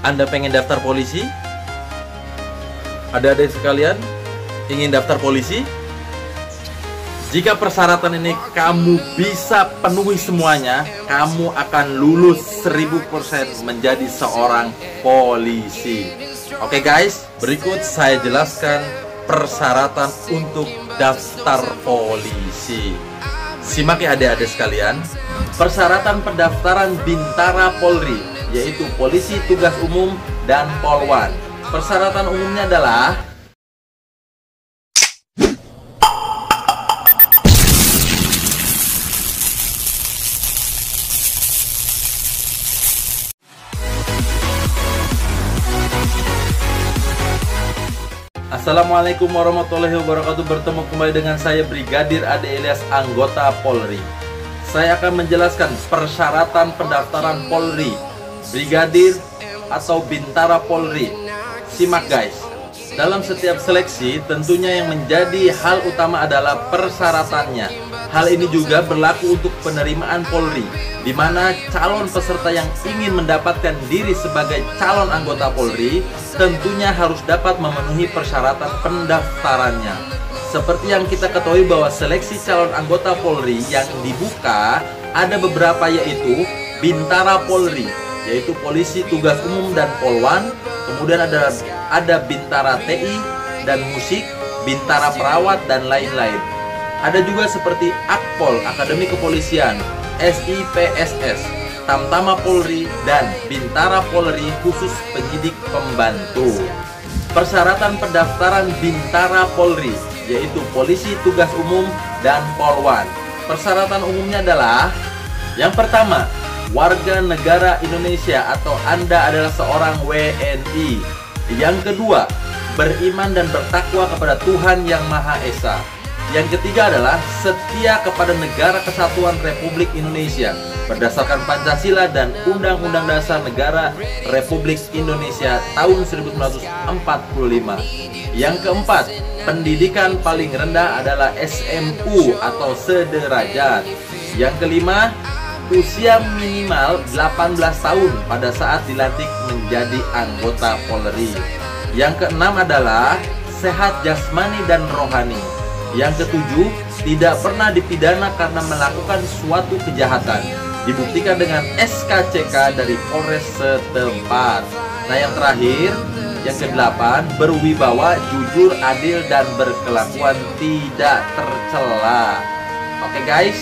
Anda pengen daftar polisi? Adik-adik sekalian, ingin daftar polisi? Jika persyaratan ini kamu bisa penuhi semuanya, kamu akan lulus 1000% menjadi seorang polisi. Oke guys, berikut saya jelaskan persyaratan untuk daftar polisi. Simak ya adik-adik sekalian. Persyaratan pendaftaran Bintara Polri, yaitu polisi tugas umum dan polwan. Persyaratan umumnya adalah Assalamualaikum warahmatullahi wabarakatuh. Bertemu kembali dengan saya Brigadir Ade Ilyas, anggota Polri. Saya akan menjelaskan persyaratan pendaftaran Polri, Brigadir atau Bintara Polri. Simak guys. Dalam setiap seleksi tentunya yang menjadi hal utama adalah persyaratannya. Hal ini juga berlaku untuk penerimaan Polri, di mana calon peserta yang ingin mendapatkan diri sebagai calon anggota Polri tentunya harus dapat memenuhi persyaratan pendaftarannya. Seperti yang kita ketahui bahwa seleksi calon anggota Polri yang dibuka ada beberapa, yaitu Bintara Polri, yaitu polisi tugas umum dan polwan. Kemudian ada Bintara TI dan musik, Bintara perawat dan lain-lain. Ada juga seperti Akpol, Akademi Kepolisian, SIPSS, Tamtama Polri, dan Bintara Polri khusus penyidik pembantu. Persyaratan pendaftaran Bintara Polri, yaitu polisi tugas umum dan polwan. Persyaratan umumnya adalah: yang pertama, warga negara Indonesia atau Anda adalah seorang WNI. Yang kedua, beriman dan bertakwa kepada Tuhan Yang Maha Esa. Yang ketiga adalah setia kepada Negara Kesatuan Republik Indonesia berdasarkan Pancasila dan Undang-Undang Dasar Negara Republik Indonesia tahun 1945. Yang keempat, pendidikan paling rendah adalah SMU atau sederajat. Yang kelima, usia minimal 18 tahun pada saat dilantik menjadi anggota Polri. Yang keenam adalah sehat jasmani dan rohani. Yang ketujuh, tidak pernah dipidana karena melakukan suatu kejahatan, dibuktikan dengan SKCK dari Polres setempat. Nah yang terakhir, yang kedelapan, berwibawa, jujur, adil, dan berkelakuan tidak tercela. Oke guys.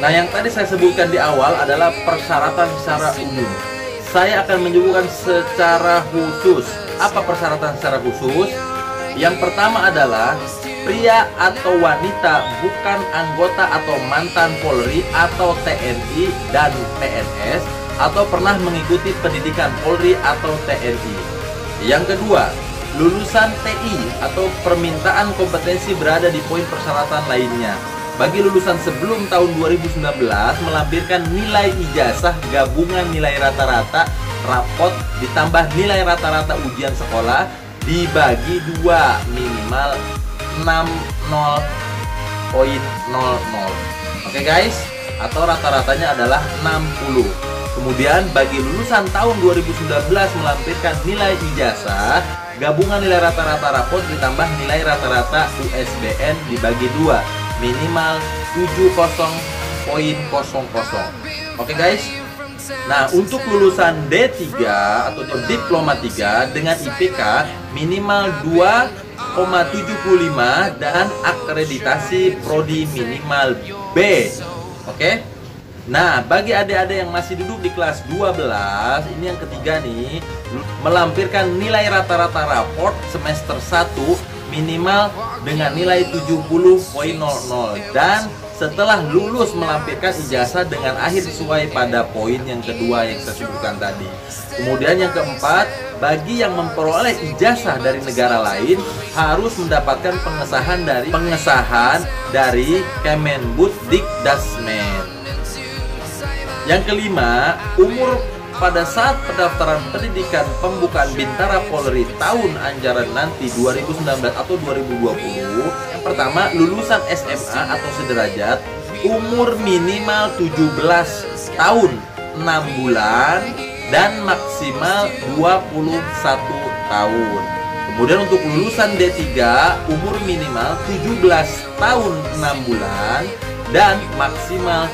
Nah yang tadi saya sebutkan di awal adalah persyaratan secara umum. Saya akan menyebutkan secara khusus. Apa persyaratan secara khusus? Yang pertama adalah pria atau wanita bukan anggota atau mantan Polri atau TNI dan PNS atau pernah mengikuti pendidikan Polri atau TNI. Yang kedua, lulusan TI atau permintaan kompetensi berada di poin persyaratan lainnya. Bagi lulusan sebelum tahun 2019 melampirkan nilai ijazah gabungan nilai rata-rata rapot ditambah nilai rata-rata ujian sekolah dibagi 2 minimal 60.00. Oke guys, atau rata-ratanya adalah 60. Kemudian bagi lulusan tahun 2019 melampirkan nilai ijazah gabungan nilai rata-rata rapot ditambah nilai rata-rata USBN dibagi 2 minimal 70.00. Oke guys. Nah untuk lulusan D3 atau diploma 3 dengan IPK minimal 2,75 dan akreditasi prodi minimal B. Oke. Nah, bagi adik-adik yang masih duduk di kelas 12, ini yang ketiga nih, melampirkan nilai rata-rata raport semester 1 minimal dengan nilai 70.00 dan setelah lulus melampirkan ijazah dengan akhir sesuai pada poin yang kedua yang saya sebutkan tadi. Kemudian yang keempat, bagi yang memperoleh ijazah dari negara lain harus mendapatkan pengesahan dari Kemendikbuddikdasmen. Yang kelima, umur pada saat pendaftaran pendidikan pembukaan Bintara Polri tahun ajaran nanti 2019 atau 2020. Yang pertama, lulusan SMA atau sederajat, umur minimal 17 tahun 6 bulan dan maksimal 21 tahun. Kemudian untuk lulusan D3 umur minimal 17 tahun 6 bulan dan maksimal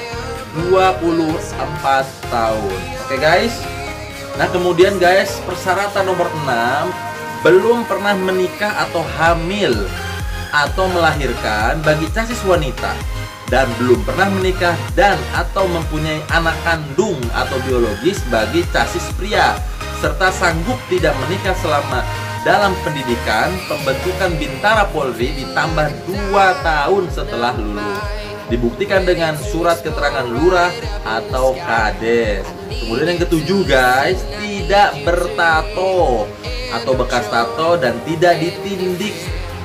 24 tahun. Oke guys. Nah kemudian guys, persyaratan nomor 6, belum pernah menikah atau hamil atau melahirkan bagi casis wanita, dan belum pernah menikah dan atau mempunyai anak kandung atau biologis bagi casis pria, serta sanggup tidak menikah selama dalam pendidikan pembentukan Bintara Polri ditambah 2 tahun setelah lulus. Dibuktikan dengan surat keterangan lurah atau kades. Kemudian yang ketujuh guys, tidak bertato atau bekas tato dan tidak ditindik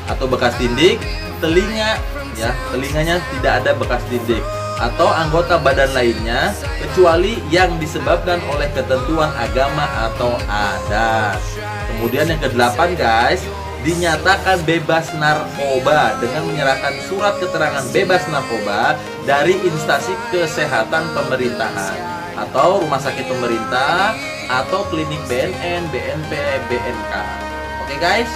atau bekas tindik. Telinga ya, telinganya tidak ada bekas tindik atau anggota badan lainnya kecuali yang disebabkan oleh ketentuan agama atau adat. Kemudian yang ke-8 guys, dinyatakan bebas narkoba dengan menyerahkan surat keterangan bebas narkoba dari instansi kesehatan pemerintahan atau rumah sakit pemerintah atau klinik BNN, BNP, BNK. Oke guys.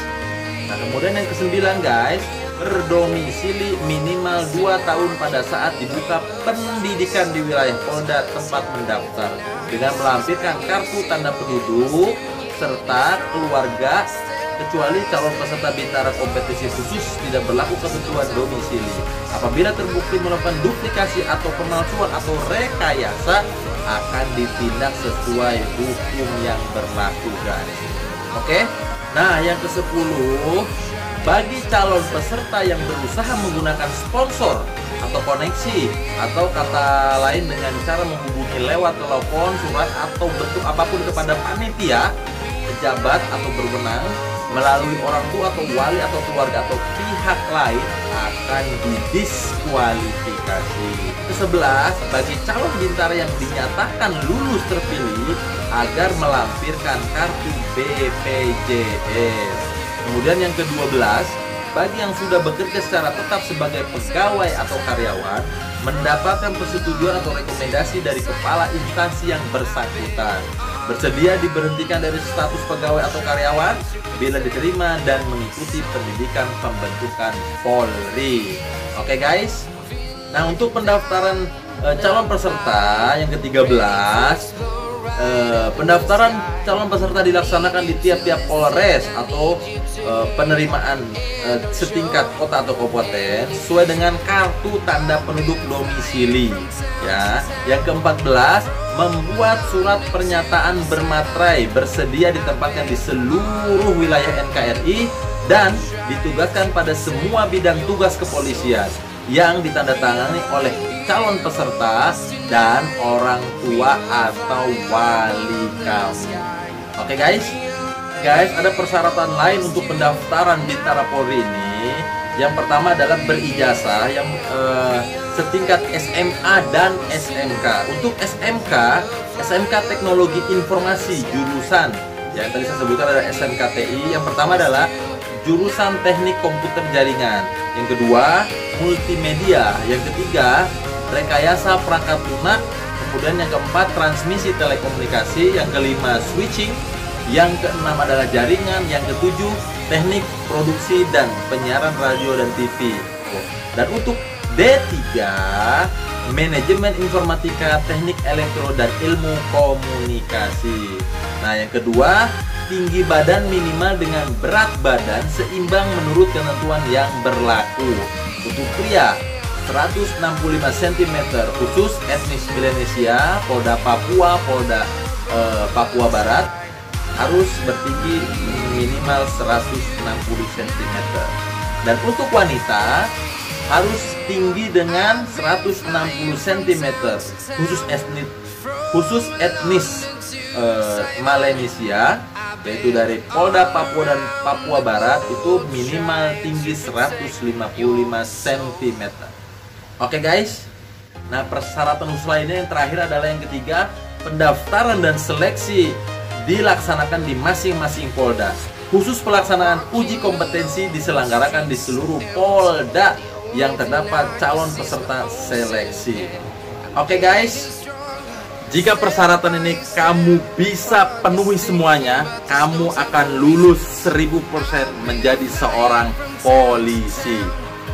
Nah kemudian yang ke-9 guys, berdomisili minimal 2 tahun pada saat dibuka pendidikan di wilayah Polda tempat mendaftar dengan melampirkan kartu tanda penduduk serta keluarga, kecuali calon peserta Bintara kompetisi khusus tidak berlaku ketentuan domisili. Apabila terbukti melakukan duplikasi atau pemalsuan atau rekayasa, akan ditindak sesuai hukum yang berlaku guys. Oke. Nah yang ke-10, bagi calon peserta yang berusaha menggunakan sponsor atau koneksi atau kata lain dengan cara menghubungi lewat telepon, surat atau bentuk apapun kepada panitia, pejabat atau berwenang melalui orang tua atau wali atau keluarga atau pihak lain akan didiskualifikasi. Ke-11, bagi calon bintara yang dinyatakan lulus terpilih agar melampirkan kartu BPJS. Kemudian yang ke-12, bagi yang sudah bekerja secara tetap sebagai pegawai atau karyawan mendapatkan persetujuan atau rekomendasi dari kepala instansi yang bersangkutan, bersedia diberhentikan dari status pegawai atau karyawan bila diterima dan mengikuti pendidikan pembentukan Polri. Oke guys. Nah untuk pendaftaran calon peserta yang ke-13, pendaftaran calon peserta dilaksanakan di tiap-tiap Polres atau penerimaan setingkat kota atau kabupaten sesuai dengan kartu tanda penduduk domisili ya. Yang ke-14, membuat surat pernyataan bermaterai bersedia ditempatkan di seluruh wilayah NKRI dan ditugaskan pada semua bidang tugas kepolisian yang ditandatangani oleh calon peserta dan orang tua atau wali kamu. Oke guys. Guys, ada persyaratan lain untuk pendaftaran Bintara Polri ini. Yang pertama adalah berijazah yang setingkat SMA dan SMK. Untuk SMK Teknologi Informasi jurusan yang tadi saya sebutkan adalah SMKTI. Yang pertama adalah jurusan Teknik Komputer Jaringan. Yang kedua, Multimedia. Yang ketiga, Rekayasa Perangkat Lunak. Kemudian yang keempat, Transmisi Telekomunikasi. Yang kelima, Switching. Yang keenam adalah Jaringan. Yang ketujuh, Teknik Produksi dan Penyiaran Radio dan TV. Dan untuk D3, Manajemen Informatika, Teknik Elektro dan Ilmu Komunikasi. Nah yang kedua, tinggi badan minimal dengan berat badan seimbang menurut ketentuan yang berlaku. Untuk pria 165 cm khusus etnis Melanesia, Polda Papua, Polda Papua Barat, harus bertinggi minimal 160 cm. Dan untuk wanita harus tinggi dengan 160 cm khusus etnis Melanesia, yaitu dari Polda Papua dan Papua Barat itu minimal tinggi 155 cm. Oke guys. Nah persyaratan khusus lainnya yang terakhir adalah yang ketiga, pendaftaran dan seleksi dilaksanakan di masing-masing Polda. Khusus pelaksanaan uji kompetensi diselenggarakan di seluruh Polda yang terdapat calon peserta seleksi. Oke guys. Jika persyaratan ini kamu bisa penuhi semuanya, kamu akan lulus 1000% menjadi seorang polisi.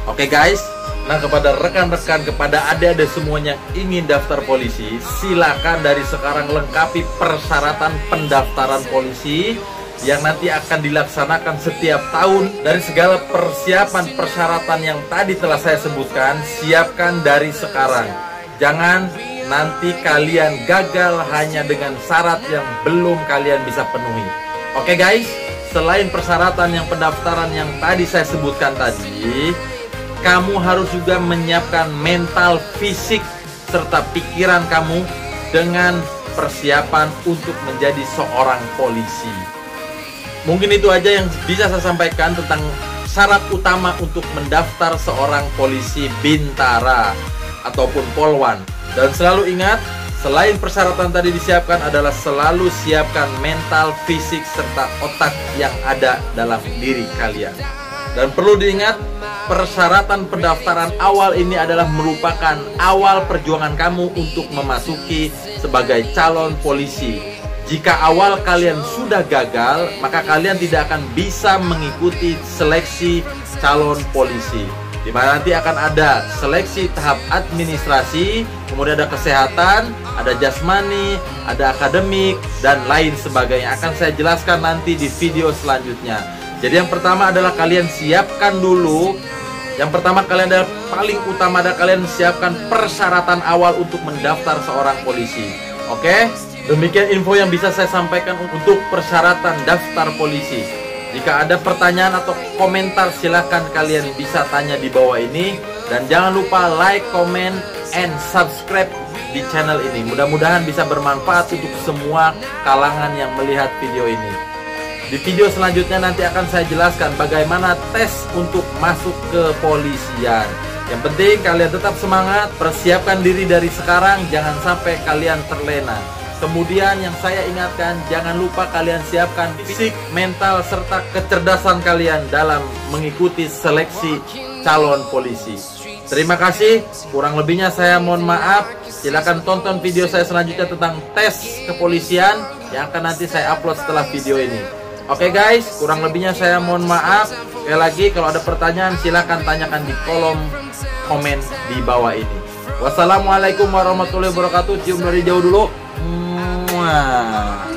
Oke guys, nah kepada rekan-rekan, kepada adik-adik semuanya ingin daftar polisi, silakan dari sekarang lengkapi persyaratan pendaftaran polisi yang nanti akan dilaksanakan setiap tahun. Dari segala persiapan persyaratan yang tadi telah saya sebutkan, siapkan dari sekarang. Jangan nanti kalian gagal hanya dengan syarat yang belum kalian bisa penuhi. Oke guys, selain persyaratan yang pendaftaran yang tadi saya sebutkan tadi, kamu harus juga menyiapkan mental, fisik, serta pikiran kamu dengan persiapan untuk menjadi seorang polisi. Mungkin itu aja yang bisa saya sampaikan tentang syarat utama untuk mendaftar seorang polisi bintara ataupun polwan. Dan selalu ingat, selain persyaratan tadi disiapkan adalah selalu siapkan mental, fisik, serta otak yang ada dalam diri kalian. Dan perlu diingat, persyaratan pendaftaran awal ini adalah merupakan awal perjuangan kamu untuk memasuki sebagai calon polisi. Jika awal kalian sudah gagal, maka kalian tidak akan bisa mengikuti seleksi calon polisi, di mana nanti akan ada seleksi tahap administrasi, kemudian ada kesehatan, ada jasmani, ada akademik, dan lain sebagainya. Akan saya jelaskan nanti di video selanjutnya. Jadi yang pertama adalah kalian siapkan dulu. Yang pertama kalian adalah paling utama adalah kalian siapkan persyaratan awal untuk mendaftar seorang polisi. Oke? Demikian info yang bisa saya sampaikan untuk persyaratan daftar polisi. Jika ada pertanyaan atau komentar, silahkan kalian bisa tanya di bawah ini. Dan jangan lupa like, comment, and subscribe di channel ini. Mudah-mudahan bisa bermanfaat untuk semua kalangan yang melihat video ini. Di video selanjutnya nanti akan saya jelaskan bagaimana tes untuk masuk ke polisian. Yang penting kalian tetap semangat, persiapkan diri dari sekarang, jangan sampai kalian terlena. Kemudian yang saya ingatkan, jangan lupa kalian siapkan fisik, mental, serta kecerdasan kalian dalam mengikuti seleksi calon polisi. Terima kasih, kurang lebihnya saya mohon maaf. Silakan tonton video saya selanjutnya tentang tes kepolisian yang akan nanti saya upload setelah video ini. Oke guys, kurang lebihnya saya mohon maaf. Sekali lagi, kalau ada pertanyaan silakan tanyakan di kolom komen di bawah ini. Wassalamualaikum warahmatullahi wabarakatuh. Cium dari jauh dulu. Mwah.